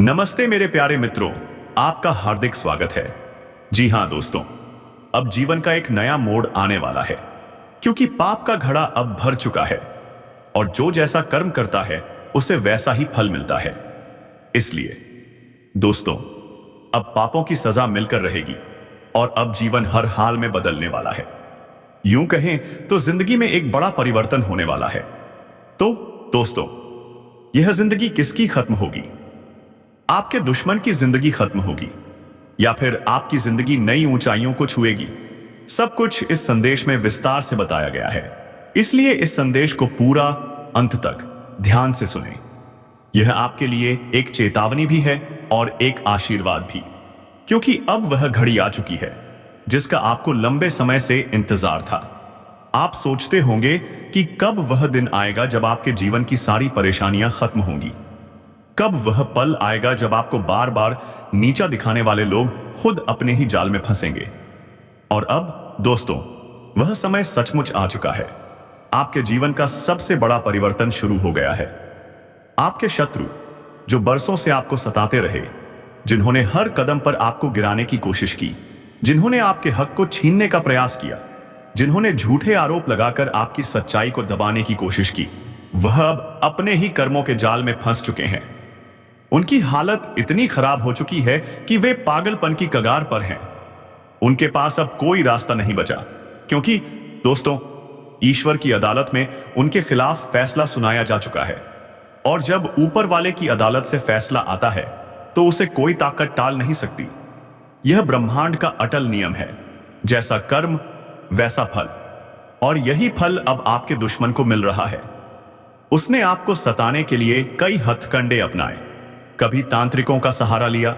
नमस्ते मेरे प्यारे मित्रों, आपका हार्दिक स्वागत है। जी हां दोस्तों, अब जीवन का एक नया मोड़ आने वाला है, क्योंकि पाप का घड़ा अब भर चुका है और जो जैसा कर्म करता है उसे वैसा ही फल मिलता है। इसलिए दोस्तों, अब पापों की सजा मिलकर रहेगी और अब जीवन हर हाल में बदलने वाला है। यूं कहें तो जिंदगी में एक बड़ा परिवर्तन होने वाला है। तो दोस्तों, यह जिंदगी किसकी खत्म होगी? आपके दुश्मन की जिंदगी खत्म होगी या फिर आपकी जिंदगी नई ऊंचाइयों को छुएगी? सब कुछ इस संदेश में विस्तार से बताया गया है, इसलिए इस संदेश को पूरा अंत तक ध्यान से सुनें। यह आपके लिए एक चेतावनी भी है और एक आशीर्वाद भी, क्योंकि अब वह घड़ी आ चुकी है जिसका आपको लंबे समय से इंतजार था। आप सोचते होंगे कि कब वह दिन आएगा जब आपके जीवन की सारी परेशानियां खत्म होंगी, कब वह पल आएगा जब आपको बार बार नीचा दिखाने वाले लोग खुद अपने ही जाल में फंसेंगे। और अब दोस्तों, वह समय सचमुच आ चुका है। आपके जीवन का सबसे बड़ा परिवर्तन शुरू हो गया है। आपके शत्रु, जो बरसों से आपको सताते रहे, जिन्होंने हर कदम पर आपको गिराने की कोशिश की, जिन्होंने आपके हक को छीनने का प्रयास किया, जिन्होंने झूठे आरोप लगाकर आपकी सच्चाई को दबाने की कोशिश की, वह अब अपने ही कर्मों के जाल में फंस चुके हैं। उनकी हालत इतनी खराब हो चुकी है कि वे पागलपन की कगार पर हैं। उनके पास अब कोई रास्ता नहीं बचा, क्योंकि दोस्तों, ईश्वर की अदालत में उनके खिलाफ फैसला सुनाया जा चुका है। और जब ऊपर वाले की अदालत से फैसला आता है तो उसे कोई ताकत टाल नहीं सकती। यह ब्रह्मांड का अटल नियम है, जैसा कर्म वैसा फल। और यही फल अब आपके दुश्मन को मिल रहा है। उसने आपको सताने के लिए कई हथकंडे अपनाए। कभी तांत्रिकों का सहारा लिया,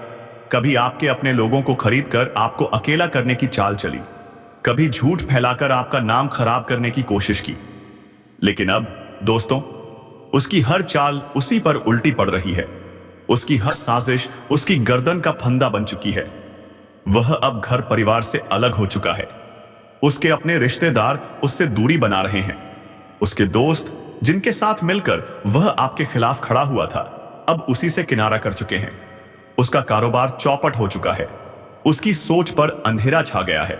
कभी आपके अपने लोगों को खरीदकर आपको अकेला करने की चाल चली, कभी झूठ फैलाकर आपका नाम खराब करने की कोशिश की। लेकिन अब दोस्तों, उसकी हर चाल उसी पर उल्टी पड़ रही है। उसकी हर साजिश उसकी गर्दन का फंदा बन चुकी है। वह अब घर परिवार से अलग हो चुका है। उसके अपने रिश्तेदार उससे दूरी बना रहे हैं। उसके दोस्त, जिनके साथ मिलकर वह आपके खिलाफ खड़ा हुआ था, अब उसी से किनारा कर चुके हैं। उसका कारोबार चौपट हो चुका है। उसकी सोच पर अंधेरा छा गया है।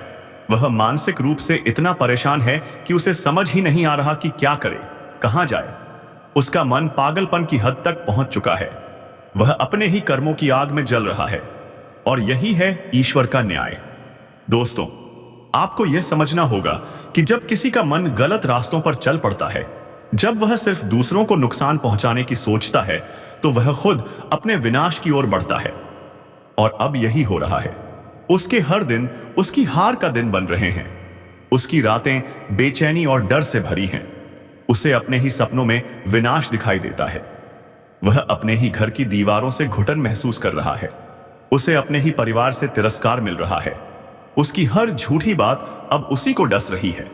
वह मानसिक रूप से इतना परेशान है कि उसे समझ ही नहीं आ रहा कि क्या करे, कहां जाए। उसका मन पागलपन की हद तक पहुंच चुका है। वह अपने ही कर्मों की आग में जल रहा है। और यही है ईश्वर का न्याय। दोस्तों, आपको यह समझना होगा कि जब किसी का मन गलत रास्तों पर चल पड़ता है, जब वह सिर्फ दूसरों को नुकसान पहुंचाने की सोचता है, तो वह खुद अपने विनाश की ओर बढ़ता है। और अब यही हो रहा है। उसके हर दिन उसकी हार का दिन बन रहे हैं। उसकी रातें बेचैनी और डर से भरी हैं। उसे अपने ही सपनों में विनाश दिखाई देता है। वह अपने ही घर की दीवारों से घुटन महसूस कर रहा है। उसे अपने ही परिवार से तिरस्कार मिल रहा है। उसकी हर झूठी बात अब उसी को डस रही है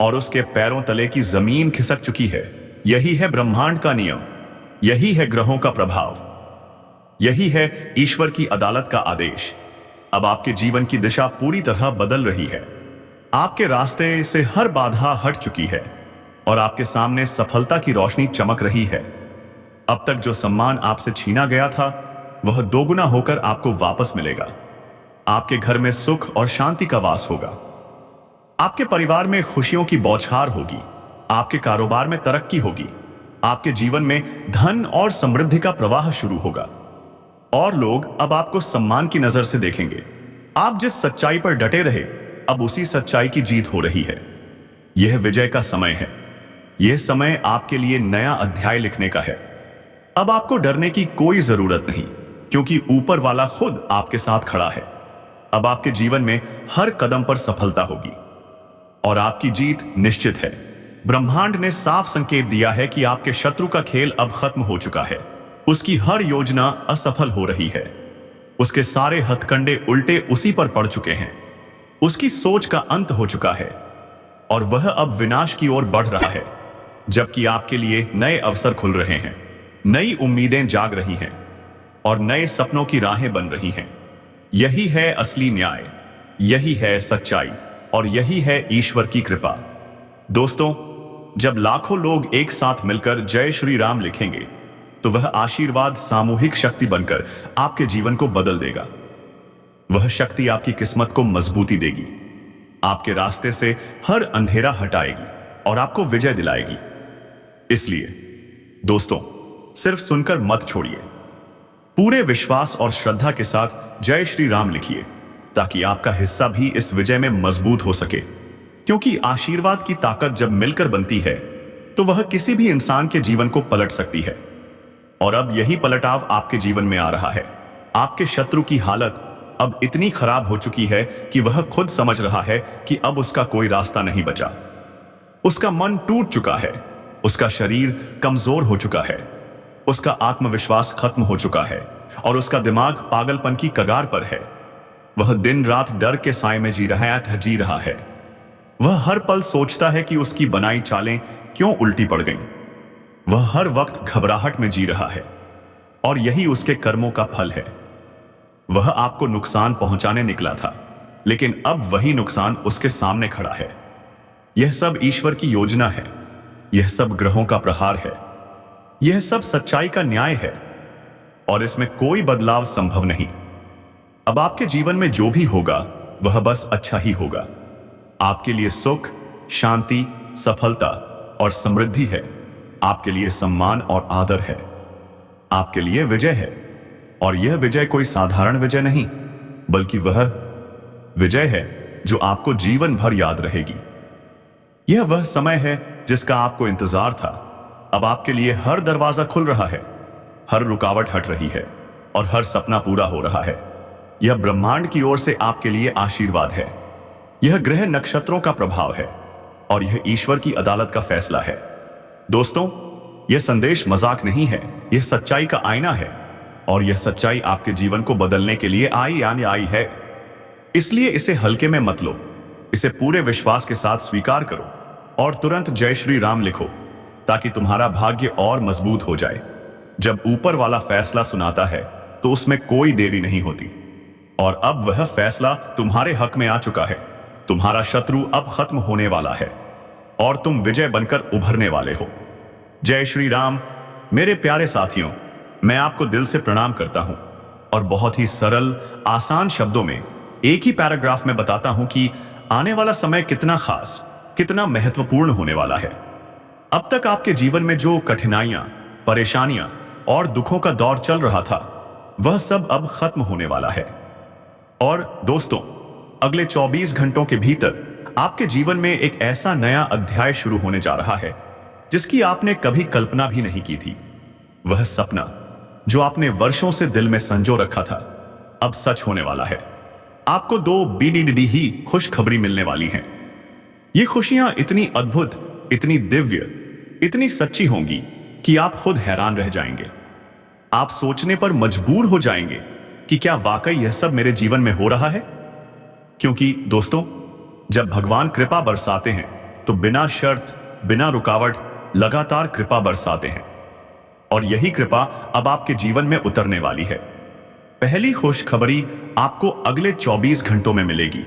और उसके पैरों तले की जमीन खिसक चुकी है। यही है ब्रह्मांड का नियम, यही है ग्रहों का प्रभाव, यही है ईश्वर की अदालत का आदेश। अब आपके जीवन की दिशा पूरी तरह बदल रही है। आपके रास्ते से हर बाधा हट चुकी है और आपके सामने सफलता की रोशनी चमक रही है। अब तक जो सम्मान आपसे छीना गया था, वह दोगुना होकर आपको वापस मिलेगा। आपके घर में सुख और शांति का वास होगा। आपके परिवार में खुशियों की बौछार होगी। आपके कारोबार में तरक्की होगी। आपके जीवन में धन और समृद्धि का प्रवाह शुरू होगा और लोग अब आपको सम्मान की नजर से देखेंगे। आप जिस सच्चाई पर डटे रहे, अब उसी सच्चाई की जीत हो रही है। यह विजय का समय है। यह समय आपके लिए नया अध्याय लिखने का है। अब आपको डरने की कोई जरूरत नहीं, क्योंकि ऊपर वाला खुद आपके साथ खड़ा है। अब आपके जीवन में हर कदम पर सफलता होगी और आपकी जीत निश्चित है। ब्रह्मांड ने साफ संकेत दिया है कि आपके शत्रु का खेल अब खत्म हो चुका है। उसकी हर योजना असफल हो रही है। उसके सारे हथकंडे उल्टे उसी पर पड़ चुके हैं। उसकी सोच का अंत हो चुका है और वह अब विनाश की ओर बढ़ रहा है, जबकि आपके लिए नए अवसर खुल रहे हैं, नई उम्मीदें जाग रही हैं और नए सपनों की राहें बन रही हैं। यही है असली न्याय, यही है सच्चाई और यही है ईश्वर की कृपा। दोस्तों, जब लाखों लोग एक साथ मिलकर जय श्री राम लिखेंगे, तो वह आशीर्वाद सामूहिक शक्ति बनकर आपके जीवन को बदल देगा। वह शक्ति आपकी किस्मत को मजबूती देगी, आपके रास्ते से हर अंधेरा हटाएगी और आपको विजय दिलाएगी। इसलिए दोस्तों, सिर्फ सुनकर मत छोड़िए, पूरे विश्वास और श्रद्धा के साथ जय श्री राम लिखिए, ताकि आपका हिस्सा भी इस विजय में मजबूत हो सके। क्योंकि आशीर्वाद की ताकत जब मिलकर बनती है तो वह किसी भी इंसान के जीवन को पलट सकती है। और अब यही पलटाव आपके जीवन में आ रहा है। आपके शत्रु की हालत अब इतनी खराब हो चुकी है कि वह खुद समझ रहा है कि अब उसका कोई रास्ता नहीं बचा। उसका मन टूट चुका है, उसका शरीर कमजोर हो चुका है, उसका आत्मविश्वास खत्म हो चुका है और उसका दिमाग पागलपन की कगार पर है। वह दिन रात डर के साए में जी रहा है। वह हर पल सोचता है कि उसकी बनाई चालें क्यों उल्टी पड़ गईं। वह हर वक्त घबराहट में जी रहा है और यही उसके कर्मों का फल है। वह आपको नुकसान पहुंचाने निकला था, लेकिन अब वही नुकसान उसके सामने खड़ा है। यह सब ईश्वर की योजना है, यह सब ग्रहों का प्रहार है, यह सब सच्चाई का न्याय है और इसमें कोई बदलाव संभव नहीं। अब आपके जीवन में जो भी होगा वह बस अच्छा ही होगा। आपके लिए सुख, शांति, सफलता और समृद्धि है। आपके लिए सम्मान और आदर है। आपके लिए विजय है। और यह विजय कोई साधारण विजय नहीं, बल्कि वह विजय है जो आपको जीवन भर याद रहेगी। यह वह समय है जिसका आपको इंतजार था। अब आपके लिए हर दरवाजा खुल रहा है, हर रुकावट हट रही है और हर सपना पूरा हो रहा है। यह ब्रह्मांड की ओर से आपके लिए आशीर्वाद है। यह ग्रह नक्षत्रों का प्रभाव है और यह ईश्वर की अदालत का फैसला है। दोस्तों, यह संदेश मजाक नहीं है, यह सच्चाई का आईना है और यह सच्चाई आपके जीवन को बदलने के लिए आई है। इसलिए इसे हल्के में मत लो, इसे पूरे विश्वास के साथ स्वीकार करो और तुरंत जय श्री राम लिखो, ताकि तुम्हारा भाग्य और मजबूत हो जाए। जब ऊपर वाला फैसला सुनाता है तो उसमें कोई देरी नहीं होती और अब वह फैसला तुम्हारे हक में आ चुका है। तुम्हारा शत्रु अब खत्म होने वाला है और तुम विजय बनकर उभरने वाले हो। जय श्री राम। मेरे प्यारे साथियों, मैं आपको दिल से प्रणाम करता हूं और बहुत ही सरल, आसान शब्दों में एक ही पैराग्राफ में बताता हूं कि आने वाला समय कितना खास, कितना महत्वपूर्ण होने वाला है। अब तक आपके जीवन में जो कठिनाइयां, परेशानियां और दुखों का दौर चल रहा था, वह सब अब खत्म होने वाला है। और दोस्तों, अगले 24 घंटों के भीतर आपके जीवन में एक ऐसा नया अध्याय शुरू होने जा रहा है जिसकी आपने कभी कल्पना भी नहीं की थी। वह सपना जो आपने वर्षों से दिल में संजो रखा था, अब सच होने वाला है। आपको 2 BDD ही खुशखबरी मिलने वाली हैं। ये खुशियां इतनी अद्भुत, इतनी दिव्य, इतनी सच्ची होंगी कि आप खुद हैरान रह जाएंगे। आप सोचने पर मजबूर हो जाएंगे कि क्या वाकई यह सब मेरे जीवन में हो रहा है। क्योंकि दोस्तों, जब भगवान कृपा बरसाते हैं तो बिना शर्त, बिना रुकावट लगातार कृपा बरसाते हैं और यही कृपा अब आपके जीवन में उतरने वाली है। पहली खुशखबरी आपको अगले 24 घंटों में मिलेगी।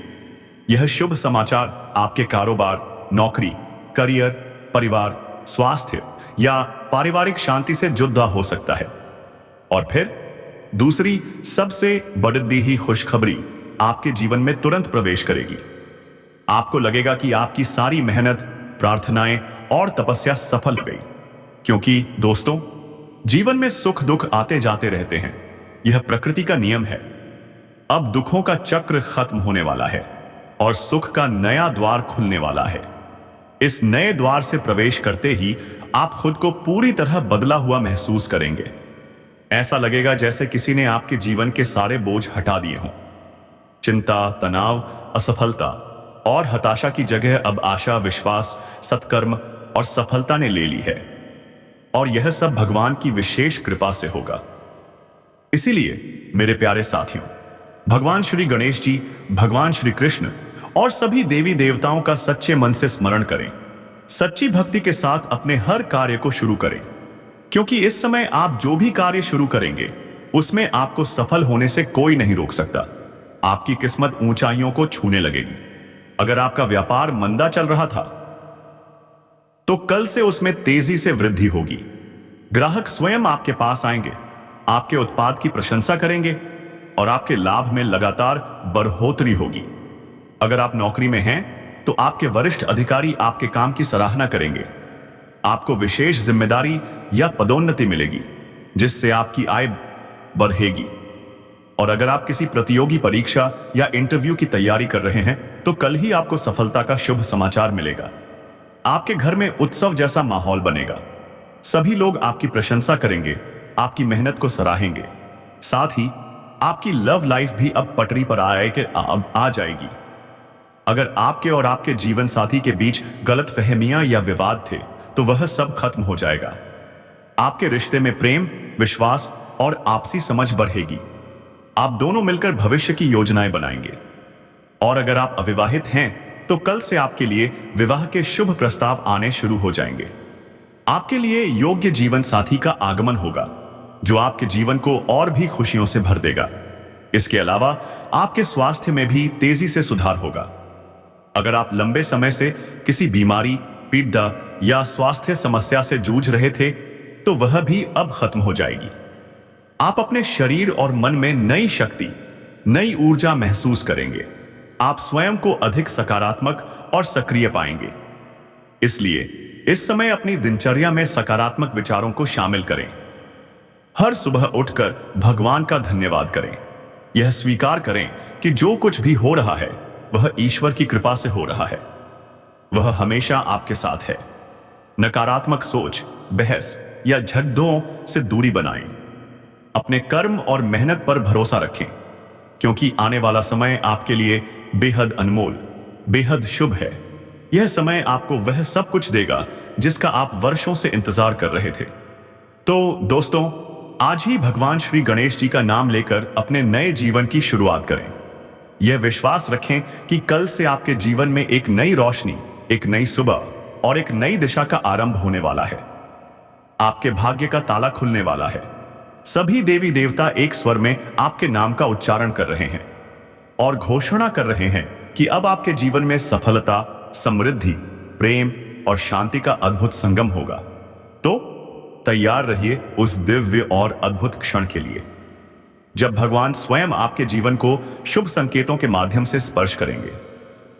यह शुभ समाचार आपके कारोबार, नौकरी, करियर, परिवार, स्वास्थ्य या पारिवारिक शांति से जुड़ा हो सकता है। और फिर दूसरी सबसे बड़ी ही खुशखबरी आपके जीवन में तुरंत प्रवेश करेगी। आपको लगेगा कि आपकी सारी मेहनत, प्रार्थनाएं और तपस्या सफल हो गई। क्योंकि दोस्तों, जीवन में सुख दुख आते जाते रहते हैं, यह प्रकृति का नियम है। अब दुखों का चक्र खत्म होने वाला है और सुख का नया द्वार खुलने वाला है। इस नए द्वार से प्रवेश करते ही आप खुद को पूरी तरह बदला हुआ महसूस करेंगे। ऐसा लगेगा जैसे किसी ने आपके जीवन के सारे बोझ हटा दिए हों। चिंता, तनाव, असफलता और हताशा की जगह अब आशा, विश्वास, सत्कर्म और सफलता ने ले ली है। और यह सब भगवान की विशेष कृपा से होगा। इसीलिए मेरे प्यारे साथियों, भगवान श्री गणेश जी, भगवान श्री कृष्ण और सभी देवी देवताओं का सच्चे मन से स्मरण करें। सच्ची भक्ति के साथ अपने हर कार्य को शुरू करें, क्योंकि इस समय आप जो भी कार्य शुरू करेंगे उसमें आपको सफल होने से कोई नहीं रोक सकता। आपकी किस्मत ऊंचाइयों को छूने लगेगी। अगर आपका व्यापार मंदा चल रहा था तो कल से उसमें तेजी से वृद्धि होगी। ग्राहक स्वयं आपके पास आएंगे, आपके उत्पाद की प्रशंसा करेंगे और आपके लाभ में लगातार बढ़ोतरी होगी। अगर आप नौकरी में हैं तो आपके वरिष्ठ अधिकारी आपके काम की सराहना करेंगे। आपको विशेष जिम्मेदारी या पदोन्नति मिलेगी जिससे आपकी आय बढ़ेगी। और अगर आप किसी प्रतियोगी परीक्षा या इंटरव्यू की तैयारी कर रहे हैं तो कल ही आपको सफलता का शुभ समाचार मिलेगा। आपके घर में उत्सव जैसा माहौल बनेगा। सभी लोग आपकी प्रशंसा करेंगे, आपकी मेहनत को सराहेंगे। साथ ही आपकी लव लाइफ भी अब पटरी पर आ जाएगी। अगर आपके और आपके जीवन साथी के बीच गलतफहमियां या विवाद थे तो वह सब खत्म हो जाएगा। आपके रिश्ते में प्रेम, विश्वास और आपसी समझ बढ़ेगी। आप दोनों मिलकर भविष्य की योजनाएं बनाएंगे। और अगर आप अविवाहित हैं तो कल से आपके लिए विवाह के शुभ प्रस्ताव आने शुरू हो जाएंगे। आपके लिए योग्य जीवन साथी का आगमन होगा जो आपके जीवन को और भी खुशियों से भर देगा। इसके अलावा आपके स्वास्थ्य में भी तेजी से सुधार होगा। अगर आप लंबे समय से किसी बीमारी, पीड़ा या स्वास्थ्य समस्या से जूझ रहे थे तो वह भी अब खत्म हो जाएगी। आप अपने शरीर और मन में नई शक्ति, नई ऊर्जा महसूस करेंगे। आप स्वयं को अधिक सकारात्मक और सक्रिय पाएंगे। इसलिए इस समय अपनी दिनचर्या में सकारात्मक विचारों को शामिल करें। हर सुबह उठकर भगवान का धन्यवाद करें। यह स्वीकार करें कि जो कुछ भी हो रहा है वह ईश्वर की कृपा से हो रहा है। वह हमेशा आपके साथ है। नकारात्मक सोच, बहस या झगड़ों से दूरी बनाएं। अपने कर्म और मेहनत पर भरोसा रखें क्योंकि आने वाला समय आपके लिए बेहद अनमोल, बेहद शुभ है। यह समय आपको वह सब कुछ देगा जिसका आप वर्षों से इंतजार कर रहे थे। तो दोस्तों, आज ही भगवान श्री गणेश जी का नाम लेकर अपने नए जीवन की शुरुआत करें। यह विश्वास रखें कि कल से आपके जीवन में एक नई रोशनी, एक नई सुबह और एक नई दिशा का आरंभ होने वाला है। आपके भाग्य का ताला खुलने वाला है। सभी देवी देवता एक स्वर में आपके नाम का उच्चारण कर रहे हैं और घोषणा कर रहे हैं कि अब आपके जीवन में सफलता, समृद्धि, प्रेम और शांति का अद्भुत संगम होगा। तो तैयार रहिए उस दिव्य और अद्भुत क्षण के लिए जब भगवान स्वयं आपके जीवन को शुभ संकेतों के माध्यम से स्पर्श करेंगे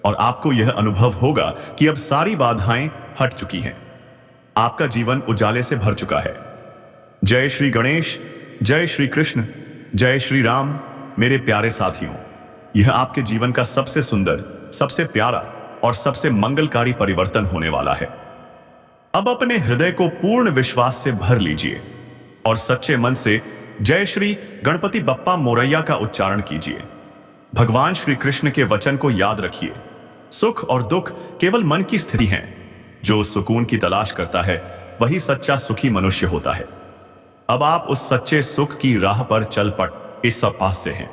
और आपको यह अनुभव होगा कि अब सारी बाधाएं हट चुकी हैं। आपका जीवन उजाले से भर चुका है। जय श्री गणेश, जय श्री कृष्ण, जय श्री राम। मेरे प्यारे साथियों, यह आपके जीवन का सबसे सुंदर, सबसे प्यारा और सबसे मंगलकारी परिवर्तन होने वाला है। अब अपने हृदय को पूर्ण विश्वास से भर लीजिए और सच्चे मन से जय श्री गणपति बप्पा मोरैया का उच्चारण कीजिए। भगवान श्री कृष्ण के वचन को याद रखिए। सुख और दुख केवल मन की स्थिति हैं। जो सुकून की तलाश करता है वही सच्चा सुखी मनुष्य होता है। अब आप उस सच्चे सुख की राह पर चल पड़ इस पास से हैं।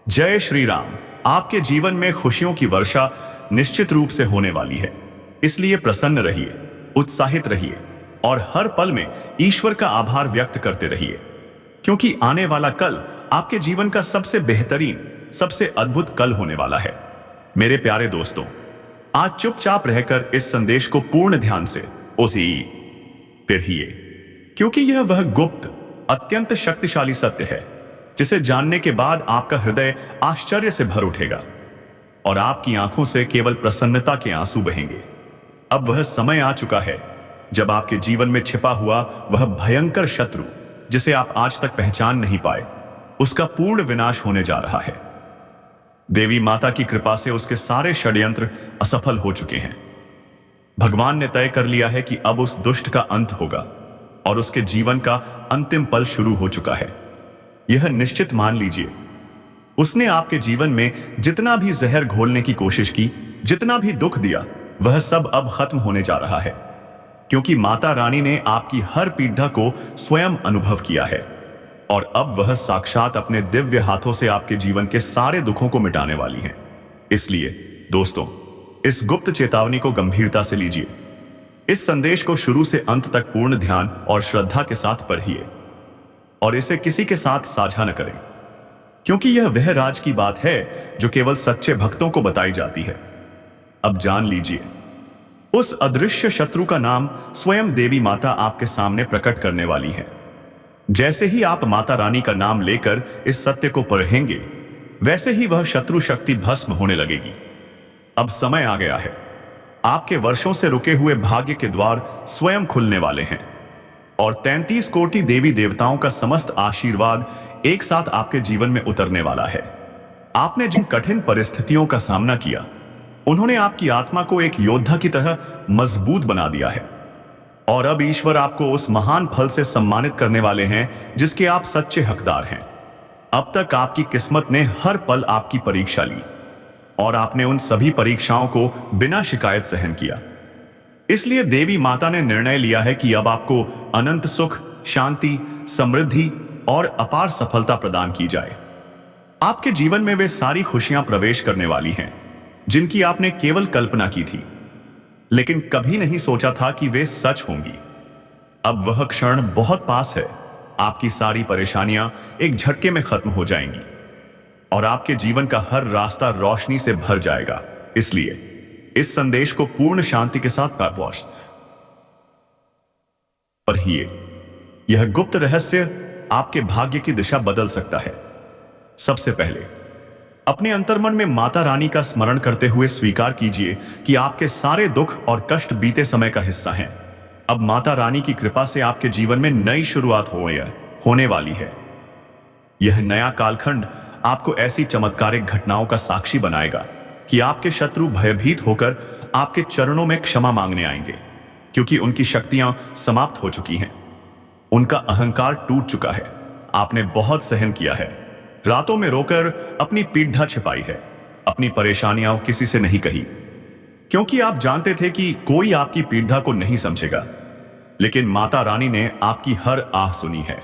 जय श्री राम। आपके जीवन में खुशियों की वर्षा निश्चित रूप से होने वाली है। इसलिए प्रसन्न रहिए, उत्साहित रहिए और हर पल में ईश्वर का आभार व्यक्त करते रहिए क्योंकि आने वाला कल आपके जीवन का सबसे बेहतरीन, सबसे अद्भुत कल होने वाला है। मेरे प्यारे दोस्तों, आज चुपचाप रहकर इस संदेश को पूर्ण ध्यान से पढ़िए क्योंकि यह वह गुप्त, अत्यंत शक्तिशाली सत्य है जिसे जानने के बाद आपका हृदय आश्चर्य से भर उठेगा और आपकी आंखों से केवल प्रसन्नता के आंसू बहेंगे। अब वह समय आ चुका है जब आपके जीवन में छिपा हुआ वह भयंकर शत्रु जिसे आप आज तक पहचान नहीं पाए, उसका पूर्ण विनाश होने जा रहा है। देवी माता की कृपा से उसके सारे षड्यंत्र असफल हो चुके हैं। भगवान ने तय कर लिया है कि अब उस दुष्ट का अंत होगा और उसके जीवन का अंतिम पल शुरू हो चुका है। यह निश्चित मान लीजिए। उसने आपके जीवन में जितना भी जहर घोलने की कोशिश की, जितना भी दुख दिया, वह सब अब खत्म होने जा रहा है क्योंकि माता रानी ने आपकी हर पीड़ा को स्वयं अनुभव किया है और अब वह साक्षात अपने दिव्य हाथों से आपके जीवन के सारे दुखों को मिटाने वाली हैं। इसलिए दोस्तों, इस गुप्त चेतावनी को गंभीरता से लीजिए। इस संदेश को शुरू से अंत तक पूर्ण ध्यान और श्रद्धा के साथ पढ़िए और इसे किसी के साथ साझा न करें क्योंकि यह वह राज की बात है जो केवल सच्चे भक्तों को बताई जाती है। अब जान लीजिए, उस अदृश्य शत्रु का नाम स्वयं देवी माता आपके सामने प्रकट करने वाली है। जैसे ही आप माता रानी का नाम लेकर इस सत्य को पढ़ेंगे, वैसे ही वह शत्रु शक्ति भस्म होने लगेगी। अब समय आ गया है। आपके वर्षों से रुके हुए भाग्य के द्वार स्वयं खुलने वाले हैं और 33 कोटि देवी देवताओं का समस्त आशीर्वाद एक साथ आपके जीवन में उतरने वाला है। आपने जिन कठिन परिस्थितियों का सामना किया, उन्होंने आपकी आत्मा को एक योद्धा की तरह मजबूत बना दिया है और अब ईश्वर आपको उस महान फल से सम्मानित करने वाले हैं जिसके आप सच्चे हकदार हैं। अब तक आपकी किस्मत ने हर पल आपकी परीक्षा ली और आपने उन सभी परीक्षाओं को बिना शिकायत सहन किया। इसलिए देवी माता ने निर्णय लिया है कि अब आपको अनंत सुख, शांति, समृद्धि और अपार सफलता प्रदान की जाए। आपके जीवन में वे सारी खुशियां प्रवेश करने वाली हैं जिनकी आपने केवल कल्पना की थी, लेकिन कभी नहीं सोचा था कि वे सच होंगी। अब वह क्षण बहुत पास है। आपकी सारी परेशानियां एक झटके में खत्म हो जाएंगी और आपके जीवन का हर रास्ता रोशनी से भर जाएगा। इसलिए इस संदेश को पूर्ण शांति के साथ पढ़िए। यह गुप्त रहस्य आपके भाग्य की दिशा बदल सकता है। सबसे पहले अपने अंतर्मन में माता रानी का स्मरण करते हुए स्वीकार कीजिए कि आपके सारे दुख और कष्ट बीते समय का हिस्सा हैं। अब माता रानी की कृपा से आपके जीवन में नई शुरुआत होने वाली है। यह नया कालखंड आपको ऐसी चमत्कारिक घटनाओं का साक्षी बनाएगा कि आपके शत्रु भयभीत होकर आपके चरणों में क्षमा मांगने आएंगे, क्योंकि उनकी शक्तियां समाप्त हो चुकी हैं। उनका अहंकार टूट चुका है। आपने बहुत सहन किया है, रातों में रोकर अपनी पीड़ा छिपाई है, अपनी परेशानियां किसी से नहीं कही, क्योंकि आप जानते थे कि कोई आपकी पीड़ा को नहीं समझेगा। लेकिन माता रानी ने आपकी हर आह सुनी है,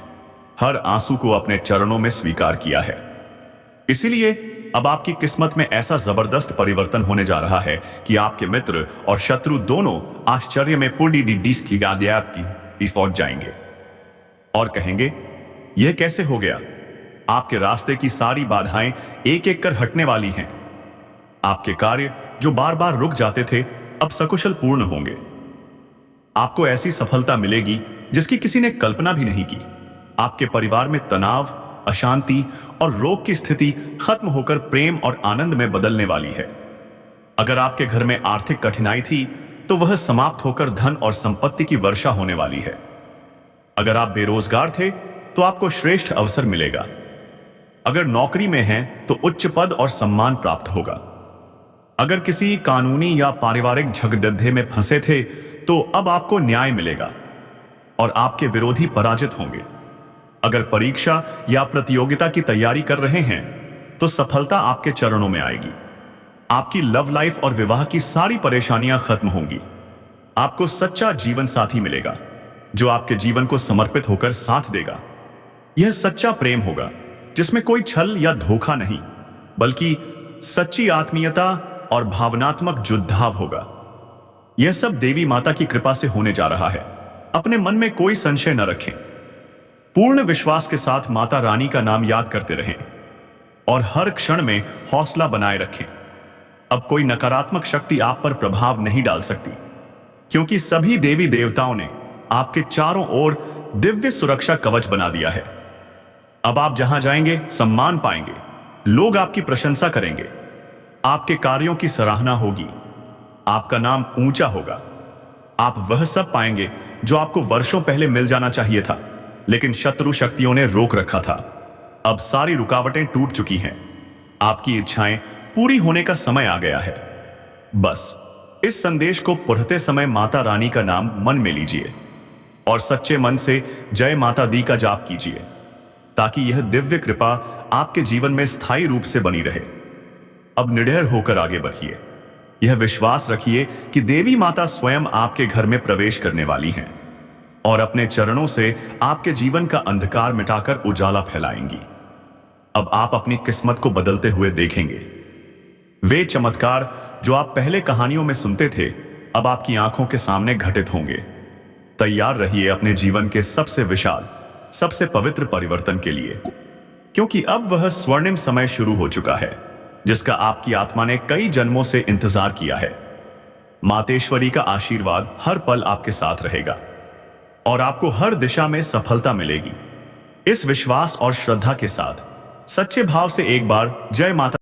हर आंसू को अपने चरणों में स्वीकार किया है। इसीलिए अब आपकी किस्मत में ऐसा जबरदस्त परिवर्तन होने जा रहा है कि आपके मित्र और शत्रु दोनों आश्चर्य में पहुंच जाएंगे और कहेंगे, यह कैसे हो गया? आपके रास्ते की सारी बाधाएं एक एक कर हटने वाली हैं। आपके कार्य जो बार बार रुक जाते थे, अब सकुशल पूर्ण होंगे। आपको ऐसी सफलता मिलेगी जिसकी किसी ने कल्पना भी नहीं की। आपके परिवार में तनाव, अशांति और रोग की स्थिति खत्म होकर प्रेम और आनंद में बदलने वाली है। अगर आपके घर में आर्थिक कठिनाई थी, तो वह समाप्त होकर धन और संपत्ति की वर्षा होने वाली है। अगर आप बेरोजगार थे, तो आपको श्रेष्ठ अवसर मिलेगा। अगर नौकरी में हैं, तो उच्च पद और सम्मान प्राप्त होगा। अगर किसी कानूनी या पारिवारिक झगड़े में फंसे थे, तो अब आपको न्याय मिलेगा और आपके विरोधी पराजित होंगे। अगर परीक्षा या प्रतियोगिता की तैयारी कर रहे हैं, तो सफलता आपके चरणों में आएगी। आपकी लव लाइफ और विवाह की सारी परेशानियां खत्म होंगी। आपको सच्चा जीवन साथी मिलेगा जो आपके जीवन को समर्पित होकर साथ देगा। यह सच्चा प्रेम होगा जिसमें कोई छल या धोखा नहीं, बल्कि सच्ची आत्मीयता और भावनात्मक जुड़ाव होगा। यह सब देवी माता की कृपा से होने जा रहा है। अपने मन में कोई संशय न रखें। पूर्ण विश्वास के साथ माता रानी का नाम याद करते रहें और हर क्षण में हौसला बनाए रखें। अब कोई नकारात्मक शक्ति आप पर प्रभाव नहीं डाल सकती, क्योंकि सभी देवी देवताओं ने आपके चारों ओर दिव्य सुरक्षा कवच बना दिया है। अब आप जहां जाएंगे सम्मान पाएंगे, लोग आपकी प्रशंसा करेंगे, आपके कार्यों की सराहना होगी, आपका नाम ऊंचा होगा। आप वह सब पाएंगे जो आपको वर्षों पहले मिल जाना चाहिए था, लेकिन शत्रु शक्तियों ने रोक रखा था। अब सारी रुकावटें टूट चुकी हैं। आपकी इच्छाएं पूरी होने का समय आ गया है। बस इस संदेश को पढ़ते समय माता रानी का नाम मन में लीजिए और सच्चे मन से जय माता दी का जाप कीजिए, ताकि यह दिव्य कृपा आपके जीवन में स्थायी रूप से बनी रहे। अब निडर होकर आगे बढ़िए। यह विश्वास रखिए कि देवी माता स्वयं आपके घर में प्रवेश करने वाली हैं और अपने चरणों से आपके जीवन का अंधकार मिटाकर उजाला फैलाएंगी। अब आप अपनी किस्मत को बदलते हुए देखेंगे। वे चमत्कार जो आप पहले कहानियों में सुनते थे, अब आपकी आंखों के सामने घटित होंगे। तैयार रहिए अपने जीवन के सबसे विशाल, सबसे पवित्र परिवर्तन के लिए, क्योंकि अब वह स्वर्णिम समय शुरू हो चुका है जिसका आपकी आत्मा ने कई जन्मों से इंतजार किया है। मातेश्वरी का आशीर्वाद हर पल आपके साथ रहेगा और आपको हर दिशा में सफलता मिलेगी। इस विश्वास और श्रद्धा के साथ सच्चे भाव से एक बार जय माता